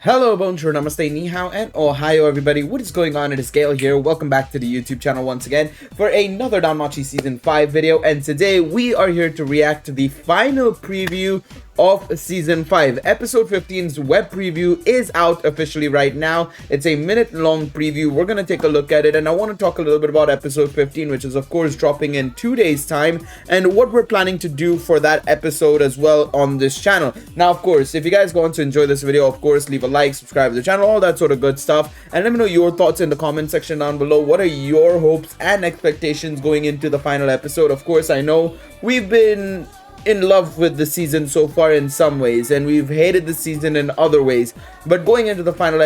Hello, bonjour, namaste, ni hao, and ohio everybody. What is going on? It is Gale here. Welcome back to the YouTube channel once again for another Danmachi Season 5 video. And today we are here to react to the final preview of Season 5. Episode 15's web preview is out officially right now. It's a minute-long preview. We're going to take a look at it, and I want to talk a little bit about Episode 15, which is, of course, dropping in 2 days' time, and what we're planning to do for that episode as well on this channel. Now, of course, if you guys want to enjoy this video, of course, leave a like, subscribe to the channel, all that sort of good stuff, and let me know your thoughts in the comment section down below. What are your hopes and expectations going into the final episode? Of course, I know we've been in love with the season so far in some ways, and we've hated the season in other ways, but going into the final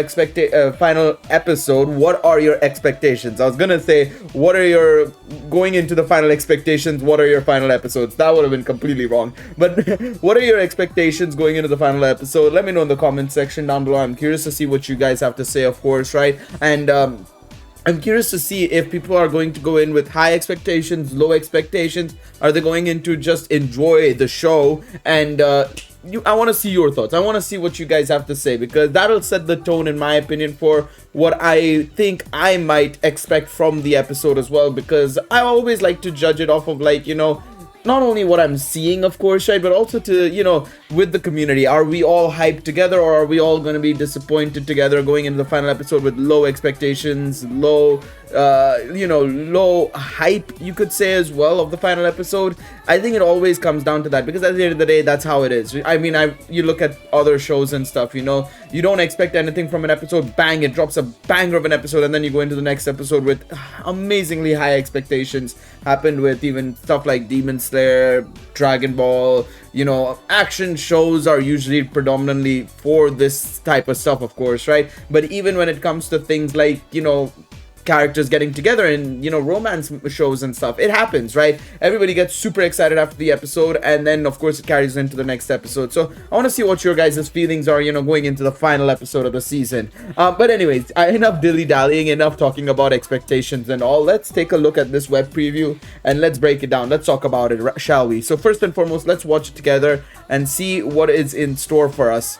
episode, what are your expectations? I was gonna say, what are your going into the final expectations, what are your final episodes? That would have been completely wrong, but what are your expectations going into the final episode? Let me know in the comment section down below. I'm curious to see what you guys have to say, of course, right? And I'm curious to see if people are going to go in with high expectations, low expectations. Are they going in to just enjoy the show? And I want to see your thoughts. I want to see what you guys have to say, because that'll set the tone, in my opinion, for what I think I might expect from the episode as well. Because I always like to judge it off of, like, you know, not only what I'm seeing, of course, right, but also to, you know, with the community. Are we all hyped together, or are we all going to be disappointed together going into the final episode with low expectations, low hype, you could say, as well, of the final episode? I think it always comes down to that, because at the end of the day, that's how it is. I mean, you look at other shows and stuff, you know, you don't expect anything from an episode, bang, it drops a banger of an episode, and then you go into the next episode with amazingly high expectations. Happened with even stuff like Demon Slayer, Dragon Ball. You know, action shows are usually predominantly for this type of stuff, of course, right? But even when it comes to things like, you know, characters getting together in, you know, romance shows and stuff, it happens, right? Everybody gets super excited after the episode, and then of course it carries into the next episode. So I want to see what your guys' feelings are, you know, going into the final episode of the season. But anyways, enough dilly-dallying, enough talking about expectations and all. Let's take a look at this web preview and let's break it down. Let's talk about it, shall we? So first and foremost, let's watch it together and see what is in store for us.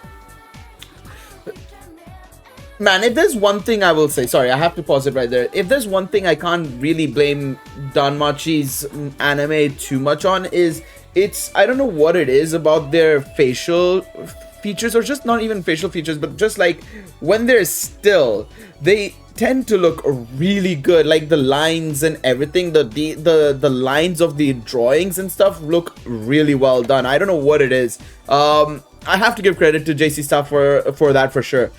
Man, if there's one thing I will say, sorry, I have to pause it right there. If there's one thing I can't really blame Danmachi's anime too much on, is I don't know what it is about their facial features, or just not even facial features, but just like when they're still, they tend to look really good. Like the lines and everything, the lines of the drawings and stuff look really well done. I don't know what it is. I have to give credit to JC Staff for that for sure.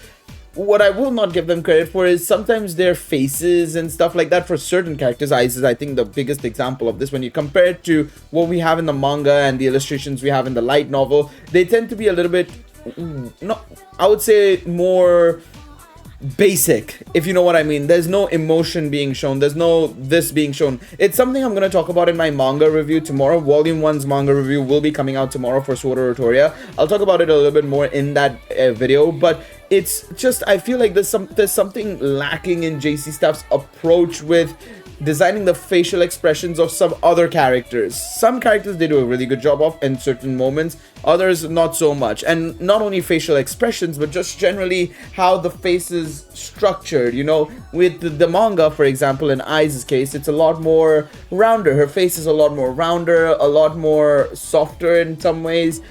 What I will not give them credit for is sometimes their faces and stuff like that for certain characters. Eyes is, I think, the biggest example of this. When you compare it to what we have in the manga and the illustrations we have in the light novel, they tend to be a little bit, I would say, more basic, if you know what I mean. There's no emotion being shown, there's no this being shown. It's something I'm going to talk about in my manga review tomorrow. Volume 1's manga review will be coming out tomorrow for Sword Art Online. I'll talk about it a little bit more in that video, but it's just, I feel like there's something lacking in JC Staff's approach with designing the facial expressions of some other characters. Some characters they do a really good job of in certain moments, others not so much. And not only facial expressions, but just generally how the face is structured. You know, with the manga, for example, in Ai's case, it's a lot more rounder. Her face is a lot more rounder, a lot more softer in some ways.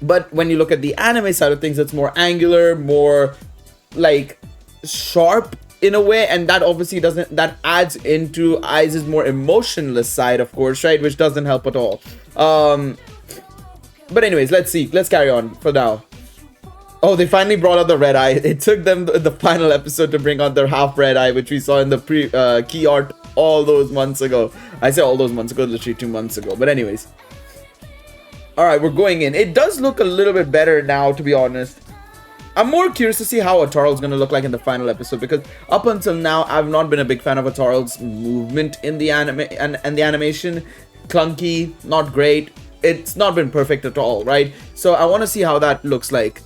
But when you look at the anime side of things, it's more angular, more like sharp in a way, and that obviously that adds into Ai's more emotionless side, of course, right, which doesn't help at all. But anyways, let's carry on for now. Oh, they finally brought out the red eye. It took them the final episode to bring out their half red eye, which we saw in the key art all those months ago. I say all those months ago, literally 2 months ago. But anyways, all right, we're going in. It does look a little bit better now, to be honest. I'm more curious to see how Atarl's going to look like in the final episode, because up until now, I've not been a big fan of Atarl's movement in the anime and the animation. Clunky, not great. It's not been perfect at all, right? So I want to see how that looks like.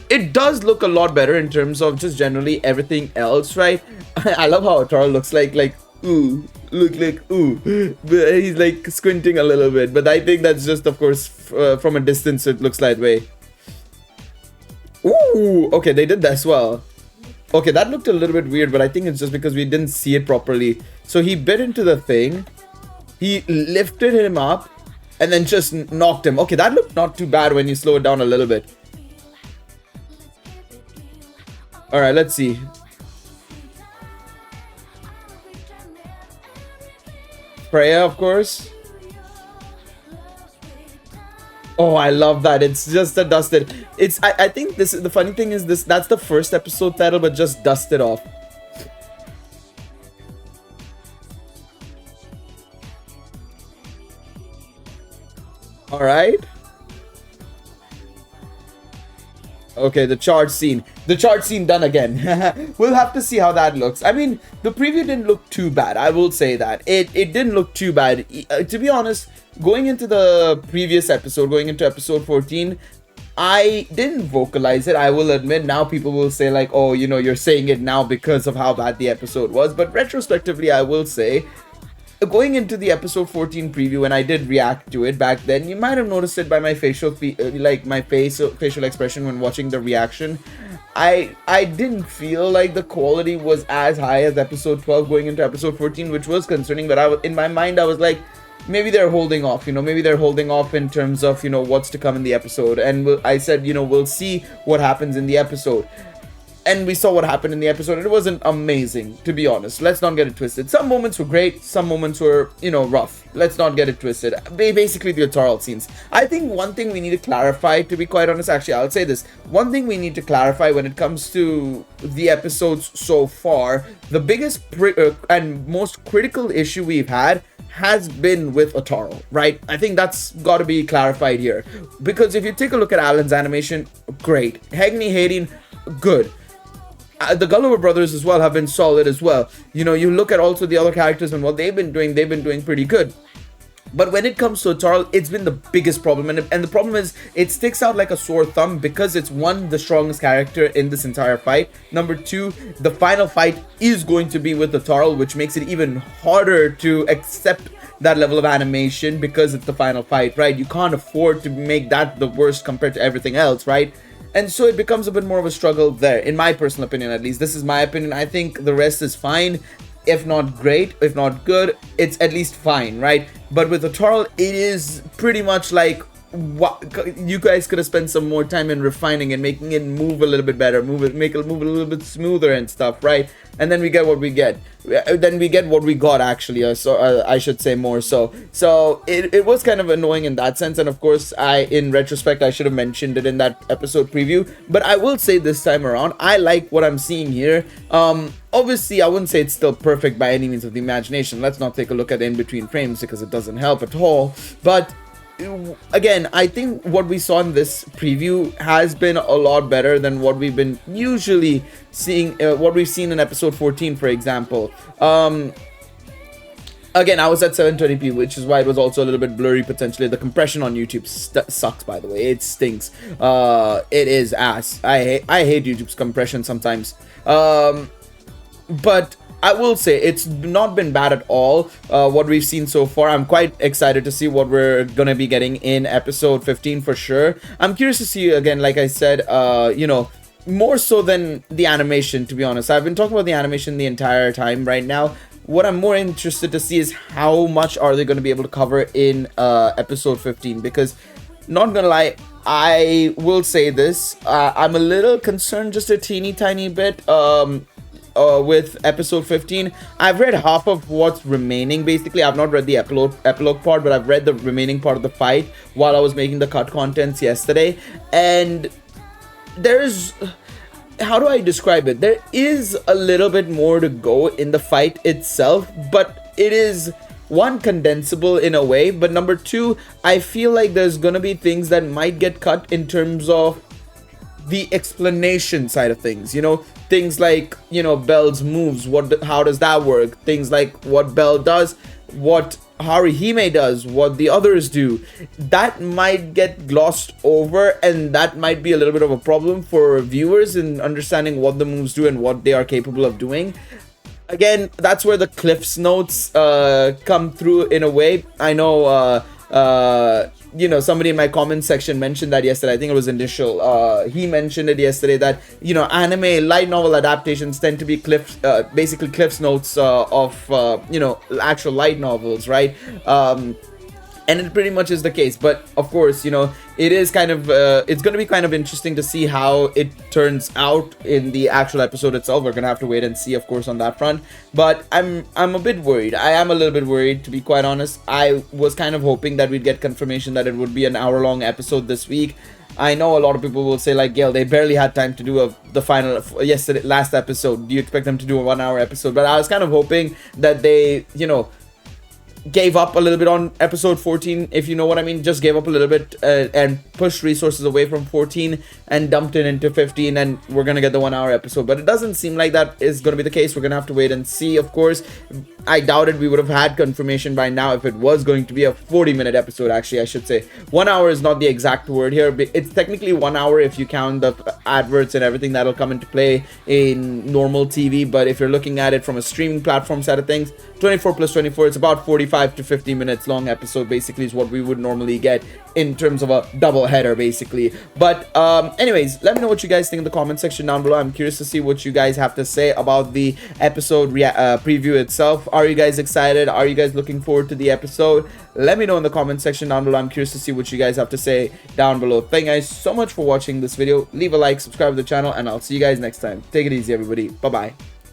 It does look a lot better in terms of just generally everything else, right? I love how Atarl looks like ooh, look like ooh. But he's like squinting a little bit, but I think that's just, of course, from a distance, it looks that way. Ooh, okay, they did that as well. Okay, that looked a little bit weird, but I think it's just because we didn't see it properly. So he bit into the thing, he lifted him up, and then just knocked him. Okay, that looked not too bad when you slow it down a little bit. Alright, let's see. Freya, of course. Oh, I love that. It's just a dusted. It's I think this is the funny thing is that's the first episode title, but just dusted off. Alright. Okay, the charge scene. The charge scene done again. We'll have to see how that looks. I mean, the preview didn't look too bad. I will say that. It didn't look too bad. To be honest, going into the previous episode, going into episode 14, I didn't vocalize it. I will admit now people will say like, oh, you know, you're saying it now because of how bad the episode was. But retrospectively, I will say, going into the episode 14 preview, when I did react to it back then, you might have noticed it by my facial facial expression when watching the reaction. I didn't feel like the quality was as high as episode 12 going into episode 14, which was concerning. But in my mind, I was like, maybe they're holding off, you know, maybe they're holding off in terms of, you know, what's to come in the episode. And I said, you know, we'll see what happens in the episode. And we saw what happened in the episode. It wasn't amazing, to be honest. Let's not get it twisted. Some moments were great. Some moments were, you know, rough. Let's not get it twisted. Basically, the tutorial scenes. I think one thing we need to clarify, to be quite honest, actually, I'll say this. One thing we need to clarify when it comes to the episodes so far, the biggest and most critical issue we've had has been with Otaro, right? I think that's got to be clarified here. Because if you take a look at Alan's animation, great. Hegni Hayden, good. The Gulliver brothers as well have been solid as well. You know, you look at also the other characters and what they've been doing pretty good. But when it comes to Otaro, it's been the biggest problem. And the problem is, it sticks out like a sore thumb because it's one, the strongest character in this entire fight. Number two, the final fight is going to be with Otaro, which makes it even harder to accept that level of animation because it's the final fight, right? You can't afford to make that the worst compared to everything else, right? And so it becomes a bit more of a struggle there, in my personal opinion at least. This is my opinion. I think the rest is fine. If not great, if not good, it's at least fine, right? But with Otaro, it is pretty much like, what you guys could have spent some more time in refining and making it move a little bit better, make it move a little bit smoother and stuff, right? And then we get what we get. Then we get what we got, actually, I should say more so. So it was kind of annoying in that sense. And of course, in retrospect, I should have mentioned it in that episode preview. But I will say this time around, I like what I'm seeing here. Obviously, I wouldn't say it's still perfect by any means of the imagination. Let's not take a look at in-between frames because it doesn't help at all. But again, I think what we saw in this preview has been a lot better than what we've been usually seeing, what we've seen in episode 14, for example. Again, I was at 720p, which is why it was also a little bit blurry potentially. The compression on YouTube sucks, by the way. It stinks. It is ass. I hate YouTube's compression sometimes. But I will say it's not been bad at all, what we've seen so far. I'm quite excited to see what we're going to be getting in episode 15 for sure. I'm curious to see, again, like I said, you know, more so than the animation, to be honest. I've been talking about the animation the entire time right now. What I'm more interested to see is how much are they going to be able to cover in episode 15, because not gonna lie, I will say this, I'm a little concerned just a teeny tiny bit with episode 15. I've read half of what's remaining. Basically, I've not read the epilogue part, but I've read the remaining part of the fight while I was making the cut contents yesterday. And there's, how do I describe it? There is a little bit more to go in the fight itself, but it is, one, condensable in a way, but number two, I feel like there's gonna be things that might get cut in terms of the explanation side of things, you know, things like, you know, Bell's moves, how does that work, things like what Bell does, what Haruhime does, what the others do, that might get glossed over, and that might be a little bit of a problem for viewers in understanding what the moves do and what they are capable of doing. Again, that's where the Cliff's notes come through in a way. I know you know, somebody in my comment section mentioned that yesterday. I think it was Initial. He mentioned it yesterday that, you know, anime light novel adaptations tend to be basically Cliff's notes of, you know, actual light novels, right? And it pretty much is the case. But of course, you know, it is kind of it's going to be kind of interesting to see how it turns out in the actual episode itself. We're going to have to wait and see, of course, on that front. But I'm a bit worried. I am a little bit worried, to be quite honest. I was kind of hoping that we'd get confirmation that it would be an hour-long episode this week. I know a lot of people will say, like, Gail, they barely had time to do the final last episode. Do you expect them to do a 1-hour episode? But I was kind of hoping that they, you know, gave up a little bit on episode 14, if you know what I mean. Just gave up a little bit and pushed resources away from 14 and dumped it into 15, and we're gonna get the 1-hour episode. But it doesn't seem like that is gonna be the case. We're gonna have to wait and see. Of course, I doubted we would have had confirmation by now if it was going to be a 40-minute episode. Actually, I should say 1 hour is not the exact word here. It's technically 1 hour if you count the adverts and everything that'll come into play in normal TV. But if you're looking at it from a streaming platform side of things, 24 plus 24, it's about 45 to 50 minutes long episode, basically, is what we would normally get in terms of a double header, basically. But anyways, let me know what you guys think in the comment section down below. I'm curious to see what you guys have to say about the episode preview itself. Are you guys excited? Are you guys looking forward to the episode? Let me know in the comment section down below. I'm curious to see what you guys have to say down below. Thank you guys so much for watching this video. Leave a like, subscribe to the channel, and I'll see you guys next time. Take it easy, everybody. Bye bye.